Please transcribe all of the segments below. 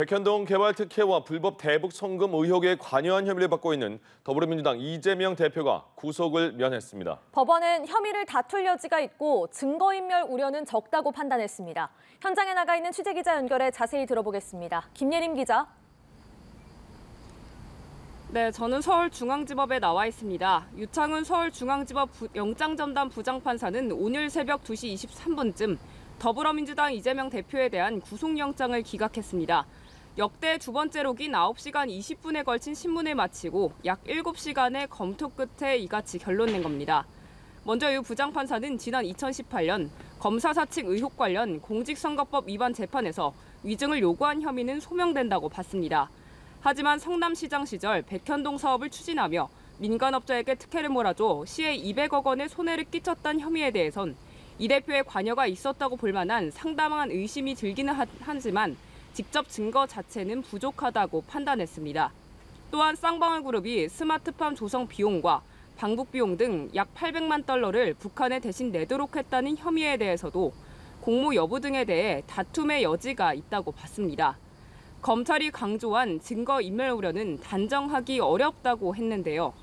백현동 개발특혜와 불법 대북 송금 의혹에 관여한 혐의를 받고 있는 더불어민주당 이재명 대표가 구속을 면했습니다. 법원은 혐의를 다툴 여지가 있고 증거인멸 우려는 적다고 판단했습니다. 현장에 나가 있는 취재기자 연결해 자세히 들어보겠습니다. 김예림 기자. 네, 저는 서울중앙지법에 나와 있습니다. 유창훈 서울중앙지법 영장전담 부장판사는 오늘 새벽 2시 23분쯤 더불어민주당 이재명 대표에 대한 구속영장을 기각했습니다. 역대 두 번째로 긴 9시간 20분에 걸친 신문을 마치고 약 7시간의 검토 끝에 이같이 결론낸 겁니다. 먼저 유 부장판사는 지난 2018년 검사 사측 의혹 관련 공직선거법 위반 재판에서 위증을 요구한 혐의는 소명된다고 봤습니다. 하지만 성남시장 시절 백현동 사업을 추진하며 민간업자에게 특혜를 몰아줘 시에 200억 원의 손해를 끼쳤다는 혐의에 대해선 이 대표의 관여가 있었다고 볼 만한 상당한 의심이 들기는 하지만 직접 증거 자체는 부족하다고 판단했습니다. 또한 쌍방울그룹이 스마트팜 조성 비용과 방북 비용 등 약 800만 달러를 북한에 대신 내도록 했다는 혐의에 대해서도 공모 여부 등에 대해 다툼의 여지가 있다고 봤습니다. 검찰이 강조한 증거인멸 우려는 단정하기 어렵다고 했는데요.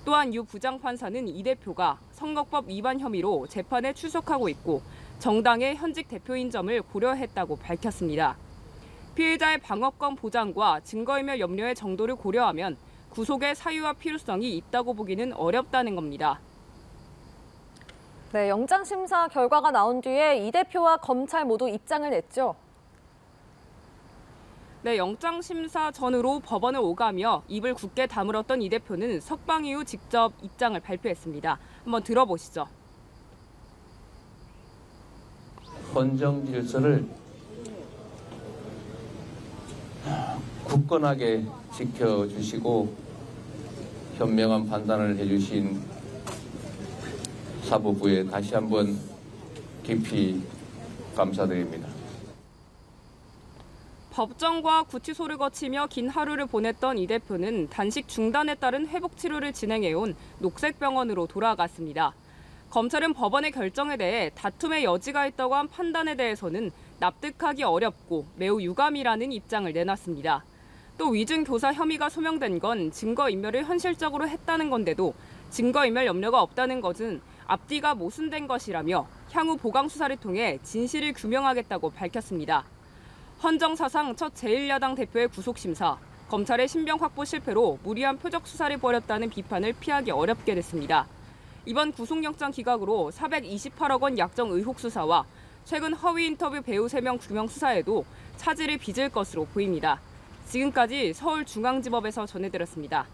또한 유 부장판사는 이 대표가 선거법 위반 혐의로 재판에 출석하고 있고 정당의 현직 대표인 점을 고려했다고 밝혔습니다. 피해자의 방어권 보장과 증거인멸 염려의 정도를 고려하면 구속의 사유와 필요성이 있다고 보기는 어렵다는 겁니다. 네, 영장심사 결과가 나온 뒤에 이 대표와 검찰 모두 입장을 냈죠. 네, 영장심사 전후로 법원을 오가며 입을 굳게 다물었던 이 대표는 석방 이후 직접 입장을 발표했습니다. 한번 들어보시죠. 헌정 질서를 굳건하게 지켜주시고 현명한 판단을 해주신 사법부에 다시 한번 깊이 감사드립니다. 법정과 구치소를 거치며 긴 하루를 보냈던 이 대표는 단식 중단에 따른 회복 치료를 진행해온 녹색병원으로 돌아갔습니다. 검찰은 법원의 결정에 대해 다툼의 여지가 있다고 한 판단에 대해서는 납득하기 어렵고 매우 유감이라는 입장을 내놨습니다. 또 위증 교사 혐의가 소명된 건 증거인멸을 현실적으로 했다는 건데도 증거인멸 염려가 없다는 것은 앞뒤가 모순된 것이라며 향후 보강 수사를 통해 진실을 규명하겠다고 밝혔습니다. 헌정사상 첫 제1야당 대표의 구속심사, 검찰의 신병 확보 실패로 무리한 표적 수사를 벌였다는 비판을 피하기 어렵게 됐습니다. 이번 구속영장 기각으로 428억 원 약정 의혹 수사와 최근 허위 인터뷰 배우 3명 규명 수사에도 차질을 빚을 것으로 보입니다. 지금까지 서울중앙지법에서 전해드렸습니다.